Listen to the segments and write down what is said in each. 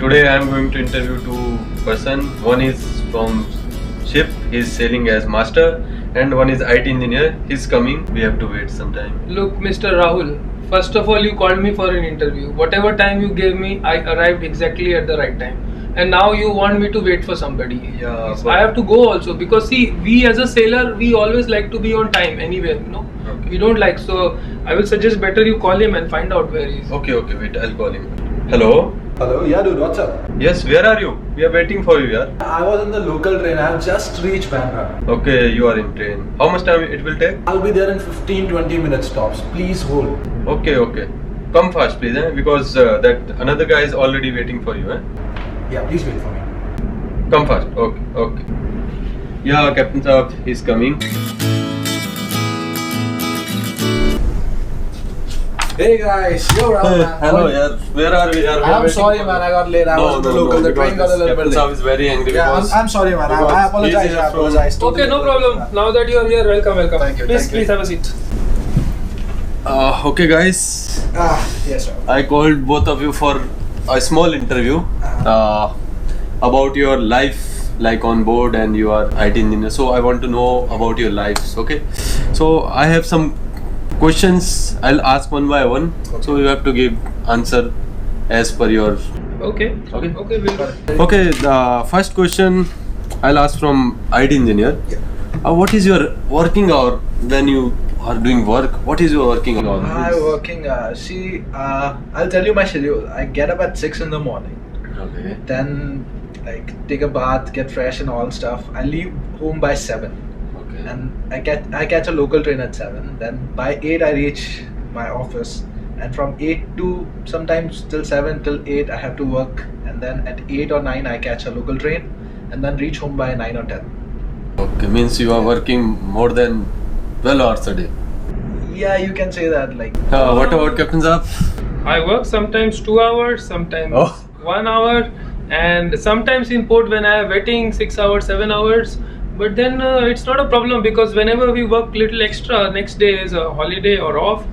Today I am going to interview two person. One is from ship, he's sailing as master, and one is IT engineer. He's coming. We have to wait some time. Look, Mr. Rahul, first of all, you called me for an interview. Whatever time you gave me, I arrived exactly at the right time. And now you want me to wait for somebody. Yeah, I have to go also because see, we as a sailor, we always like to be on time anywhere, no? Okay. We don't like, so I will suggest better you call him and find out where he is. Okay, wait, I'll call him. Hello? Hello, yeah dude, what's up? Yes, where are you? We are waiting for you, yeah. I was in the local train, I've just reached Bandra. Okay, you are in train. How much time it will take? I'll be there in 15-20 minutes tops, please hold. Okay. Come fast please, because that another guy is already waiting for you, eh? Yeah, please wait for me. Come fast, okay. Yeah, Captain Saab, he's coming. Hey guys, yo Rahul man. Hello, yeah. Where are we? I'm sorry man, I got late. I was in the local, the train got a little bit Captain late. Saab is very angry Yeah, because I'm sorry man, I apologize. Okay, no problem. Now that you are here, welcome. Thank you, Please have a seat. Okay guys, yes sir. I called both of you for a small interview about your life, like on board, and you are IT engineer. So I want to know about your lives. Okay, so I have some questions. I'll ask one by one. Okay. So you have to give answer as per your. Okay, we'll Okay, the first question I'll ask from IT engineer. Yeah. What is your working hour when you are doing work? What is your working hour? I'm working, I'll tell you my schedule. I get up at 6 in the morning. Okay. Then take a bath, get fresh and all stuff. I leave home by 7. Okay. And I catch a local train at 7. Then by 8 I reach my office, and from 8 to sometimes till 7 till 8 I have to work, and then at 8 or 9 I catch a local train and then reach home by 9 or 10. Okay, means you are working more than 12 hours a day. Yeah, you can say that. What about Captain Saab? I work sometimes 2 hours, sometimes Oh. 1 hour, and sometimes in port when I am waiting 6 hours, 7 hours. But then it's not a problem because whenever we work little extra, next day is a holiday or off,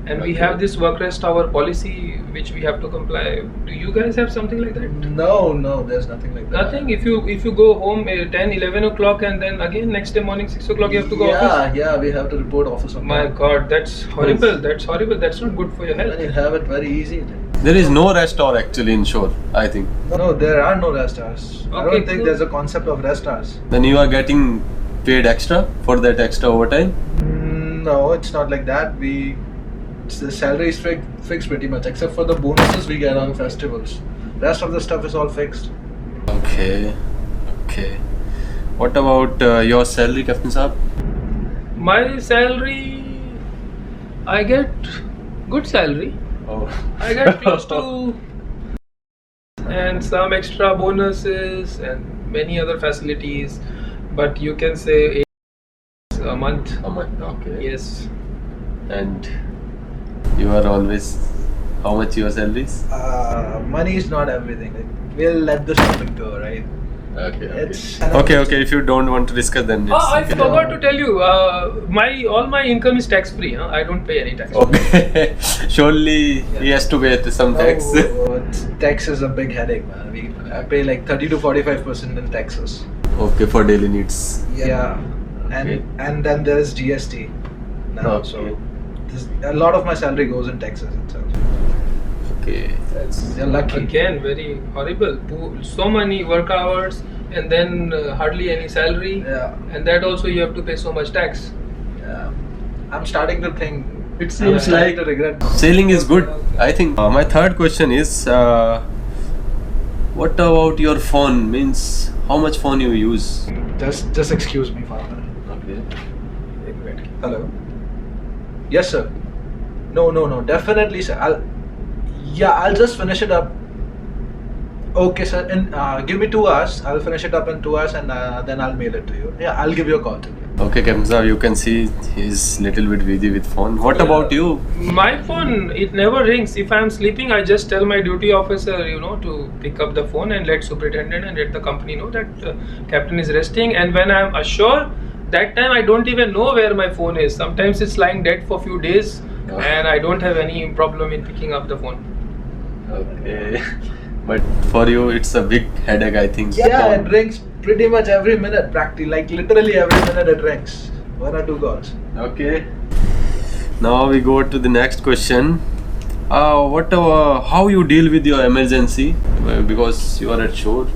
and we have this work rest hour policy which we have to comply. Do you guys have something like that? No, there's nothing like that. Nothing. If you go home 10, 11 o'clock and then again next day morning 6 o'clock you have to go office. Yeah, we have to report office on My time. God, that's horrible. That's horrible. That's not good for your And health. you have it very easy. There is no rest hour actually in shore, I think. No, there are no rest hours. I Okay, don't think cool. there's a concept of rest hours. Then you are getting paid extra for that extra overtime. No, it's not like that. The salary is fixed pretty much, except for the bonuses we get on festivals. Rest of the stuff is all fixed. Okay. What about your salary, Captain Saab? My salary, I get good salary. Oh. I get close to and some extra bonuses and many other facilities, but you can say a month. A month. Okay. Yes. And you are always, how much your salary is? Money is not everything. We'll let the shopping go, right? Okay. It's Okay. If you don't want to discuss, then it's I okay. forgot to tell you. All my income is tax free. I don't pay any tax. Okay. Surely he has to pay some tax. Tax is a big headache, man. I pay like 30 to 45% in taxes. Okay, for daily needs. Yeah, Okay. and then there is GST now, Okay. so a lot of my salary goes in taxes itself. Okay. You're lucky. Again, very horrible. So many work hours and then hardly any salary. Yeah. And that also you have to pay so much tax. Yeah, I'm starting to think. It I'm starting to regret. Sailing is good, I think. My third question is, what about your phone? Means how much phone you use? Just excuse me for a minute. Okay. Hello. Yes, sir. No, definitely, sir. I'll just finish it up. Okay, sir. And give me 2 hours. I'll finish it up in 2 hours, and then I'll mail it to you. Yeah, I'll give you a call today. Okay, Captain Saab, you can see he's little bit busy with phone. What about you? My phone, it never rings. If I'm sleeping, I just tell my duty officer, to pick up the phone and let superintendent and let the company know that captain is resting. And when I'm assured, that time I don't even know where my phone is. Sometimes it's lying dead for a few days, and I don't have any problem in picking up the phone. Okay. But for you, it's a big headache, I think. Yeah, it rings pretty much every minute, practically. Like literally every minute it rings. 1 or 2 calls. Okay. Now we go to the next question. How you deal with your emergency? Because you are at shore.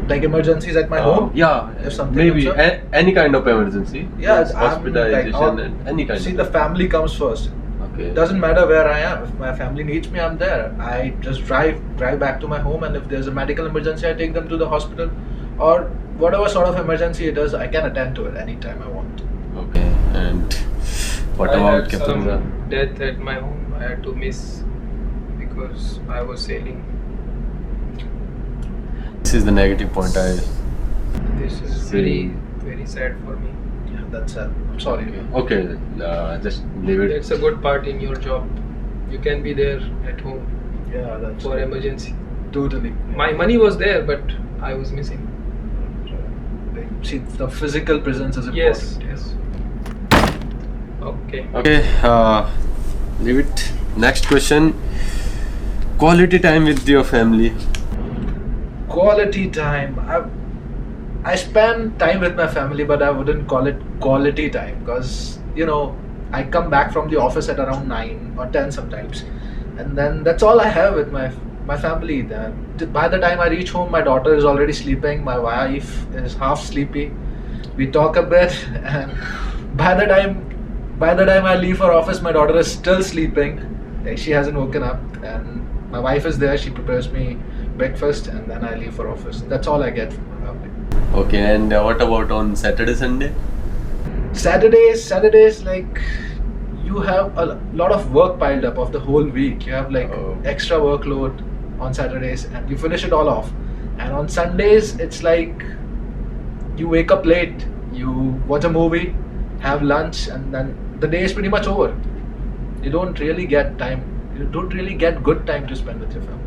Like emergencies at my home? Yeah, If something maybe comes up? any kind of emergency. Yeah, Yes, hospitalization and any kind See, of. the family comes first. Okay. Doesn't matter where I am. If my family needs me, I'm there. I just drive back to my home, and if there's a medical emergency, I take them to the hospital, or whatever sort of emergency it is, I can attend to it anytime I want. Okay. And what I about had Captain? some death at my home. I had to miss because I was sailing. This is the negative point. This is See. very sad for me. Yeah, that's it. I'm sorry. Okay, just leave it. That's a good part in your job. You can be there at home Yeah, that's for emergency. totally. My money was there, but I was missing. See, the physical presence is important. Yes. Okay. Okay, leave it. Next question. Quality time with your family. Quality time. I spend time with my family, but I wouldn't call it quality time because I come back from the office at around 9 or 10 sometimes, and then that's all I have with my family. By the time I reach home, my daughter is already sleeping. My wife is half sleepy. We talk a bit, and by the time I leave for office, my daughter is still sleeping. Like, she hasn't woken up, and my wife is there. She prepares me breakfast, and then I leave for office. That's all I get from my family. Okay, and what about on Saturday, Sunday? Saturdays, like, you have a lot of work piled up of the whole week. You have like extra workload on Saturdays, and you finish it all off. And on Sundays, it's like you wake up late, you watch a movie, have lunch, and then the day is pretty much over. You don't really get good time to spend with your family.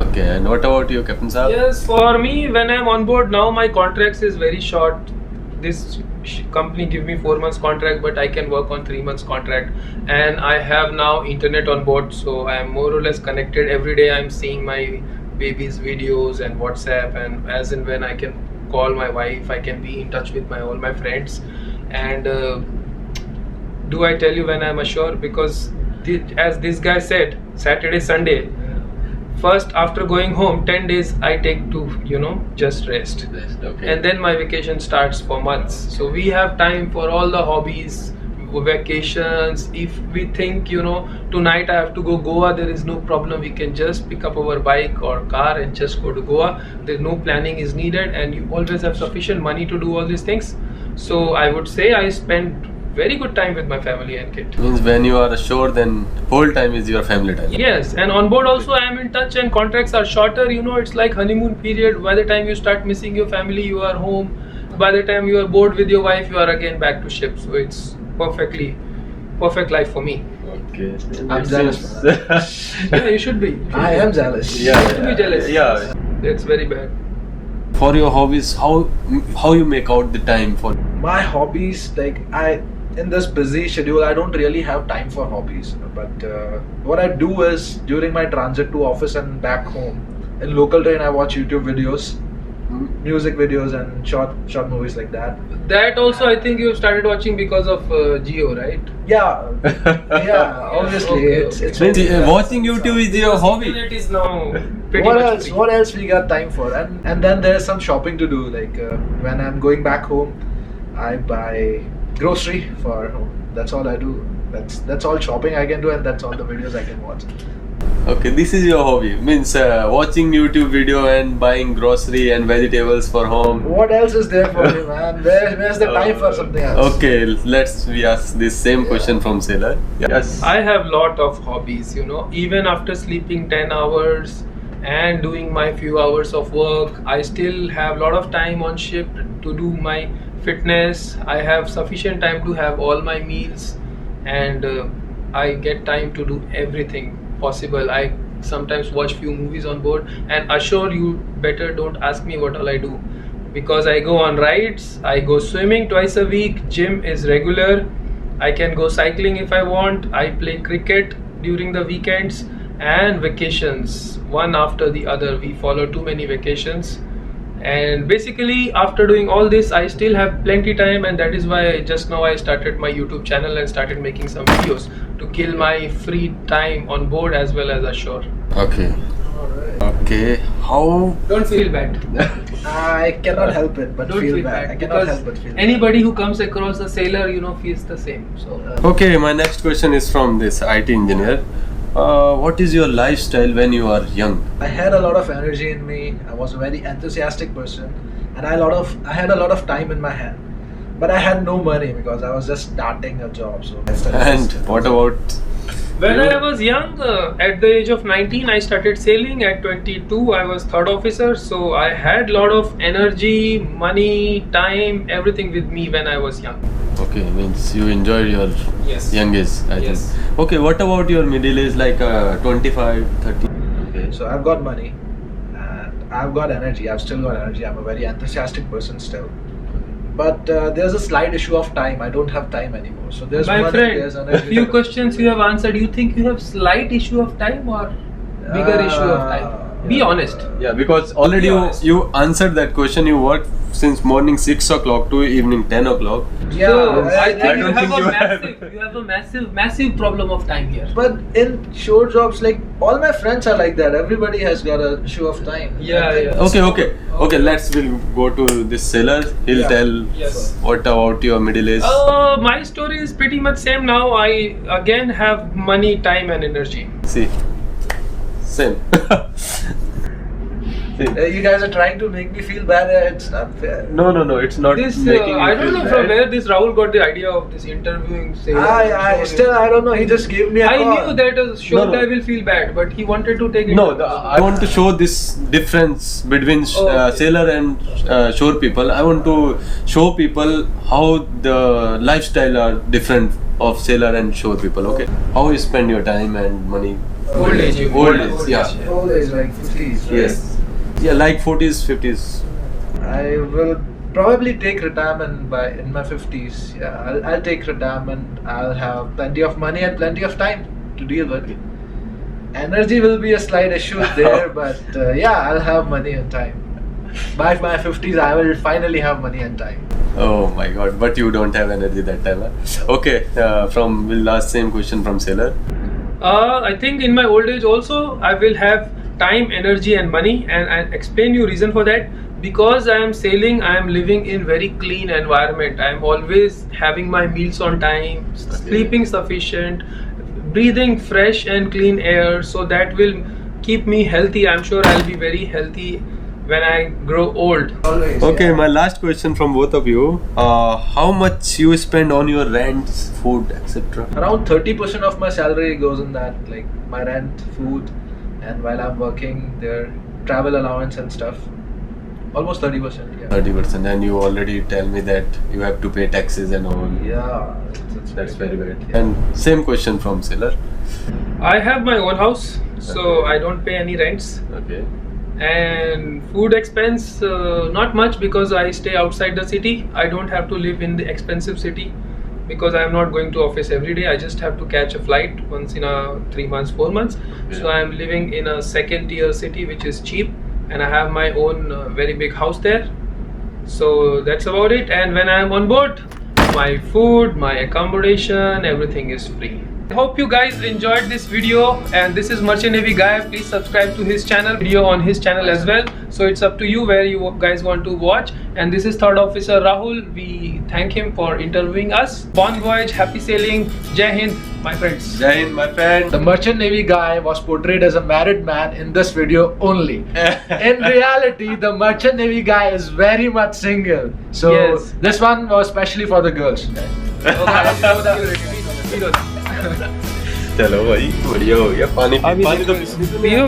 Okay, and what about you, Captain Saab? Yes, for me, when I'm on board now, my contracts is very short. This company give me 4 months contract, but I can work on 3 months contract, and I have now internet on board, so I am more or less connected every day. I'm seeing my baby's videos and WhatsApp, and as and when I can call my wife, I can be in touch with all my friends. And do I tell you when I'm ashore? Because as this guy said, Saturday, Sunday. First, after going home, 10 days I take to, just rest. Okay. And then my vacation starts for months. So we have time for all the hobbies, vacations. If we think, tonight I have to go Goa, there is no problem. We can just pick up our bike or car and just go to Goa. There's no planning is needed, and you always have sufficient money to do all these things. So I would say I spend very good time with my family and kid. Means when you are ashore, then whole time is your family time. Yes, and on board also I am in touch, and contracts are shorter. It's like honeymoon period. By the time you start missing your family, you are home. By the time you are bored with your wife, you are again back to ship. So it's perfect life for me. Okay. I'm jealous. Yeah, you should be. I am jealous. You have to be jealous. Yeah. That's very bad. For your hobbies, how you make out the time for? My hobbies, like, in this busy schedule, I don't really have time for hobbies. But what I do is, during my transit to office and back home, in local train I watch YouTube videos, music videos, and short movies like that. That also I think you started watching because of Geo, right? Yeah, obviously. Okay, It's Means, only- watching YouTube is your hobby. Internet is now pretty what much else? free. What else we got time for? And then there's some shopping to do. Like when I'm going back home, I buy grocery for home. That's all I do. That's all shopping I can do, and that's all the videos I can watch. Okay, this is your hobby. Means watching YouTube video and buying grocery and vegetables for home. What else is there for me, man? Where's the time for something else? Okay, we ask this same question from Sailor. Yes. I have lot of hobbies, even after sleeping 10 hours and doing my few hours of work, I still have lot of time on ship to do my fitness. I have sufficient time to have all my meals, and I get time to do everything possible. I sometimes watch few movies on board, and assure you better don't ask me what all I do, because I go on rides, I go swimming twice a week, gym is regular, I can go cycling if I want, I play cricket during the weekends, and vacations, one after the other. We follow too many vacations, and basically after doing all this I still have plenty time, and that is why just now I started my YouTube channel and started making some videos to kill my free time on board as well as ashore. Okay. Alright. Okay. How? Don't feel bad. I cannot help it but Don't feel feel bad. bad I cannot because help but feel anybody who comes across a sailor, you know, feels the same. So Okay. My next question is from this IT engineer. What is your lifestyle when you are young? bad. I had a lot of energy in me. I was a very enthusiastic person, and I had a lot of time in my hand. But I had no money because I was just starting a job. So And what about? when you? I was young, at the age of 19, I started sailing. At 22, I was third officer. So I had a lot of energy, money, time, everything with me when I was young. Okay, means you enjoyed your Yes. young age, I Yes. think. Okay, what about your middle age, like 25, 30? Okay. So I've got money, and I've got energy. I've still got energy. I'm a very enthusiastic person still. But there's a slight issue of time. I don't have time anymore. So there's My money, there's friend, energy. few questions you have answered. You think you have slight issue of time or bigger issue of time? Be honest. Yeah, because already Be honest. you answered that question. You work since morning 6 o'clock to evening 10 o'clock. Yeah, So I I think you don't have think a you have- massive, you have a massive problem of time here. But in shore jobs, like all my friends are like that. Everybody has got a issue of time. Yeah, I think yeah. Okay. We'll go to this sailor. He'll Yeah. tell Yes. what about your middle age. My story is pretty much same now. I again have money, time, and energy. See, same. See. You guys are trying to make me feel bad. It's not fair. No, it's not This making you I don't feel know bad. from where this Rahul got the idea of this interviewing sailor. I don't know. He just gave me a I call. knew that a shore No. guy will feel bad, but he wanted to take it. No, I want to show this difference between Okay. sailor and shore people. I want to show people how the lifestyle are different of sailor and shore people. Okay, how you spend your time and money. Old age. you mean. Old age, yeah. Old age, like 50s. right? Yes. Yeah, like 40s, 50s. I will probably take retirement in my 50s. Yeah, I'll take retirement. I'll have plenty of money and plenty of time to deal with. Energy will be a slight issue there, but yeah, I'll have money and time. By my 50s, I will finally have money and time. Oh my God! But you don't have energy that time. Huh? Okay. We'll ask same question from sailor. I think in my old age also I will have time, energy, and money, and I'll explain you reason for that. Because I am sailing, I am living in very clean environment. I am always having my meals on time, sleeping sufficient, breathing fresh and clean air, so that will keep me healthy. I'm sure I'll be very healthy when I grow old. Always. Okay, yeah. my last question from both of you. How much you spend on your rents, food, etc.? Around 30% of my salary goes in that, like my rent, food, and while I'm working, their travel allowance and stuff. Almost 30%. Yeah. 30%, and you already tell me that you have to pay taxes and all. Yeah. That's very bad. Yeah. And same question from sailor. I have my own house, so I don't pay any rents. Okay. And food expense, not much, because I stay outside the city. I don't have to live in the expensive city because I am not going to office every day. I just have to catch a flight once in 3 months, 4 months. Okay. So I am living in a second tier city which is cheap, and I have my own very big house there. So that's about it. And when I am on board, my food, my accommodation, everything is free. I hope you guys enjoyed this video, and this is Merchant Navy Guy. Please subscribe to his channel, video on his channel as well. So it's up to you where you guys want to watch. And this is Third Officer Rahul. We thank him for interviewing us. Bon voyage, happy sailing, Jai Hind, my friends. Jai Hind, my friend. The Merchant Navy guy was portrayed as a married man in this video only. In reality, the Merchant Navy guy is very much single. So Yes. this one was specially for the girls. चलो भाई बढ़िया हो गया पानी तो पियो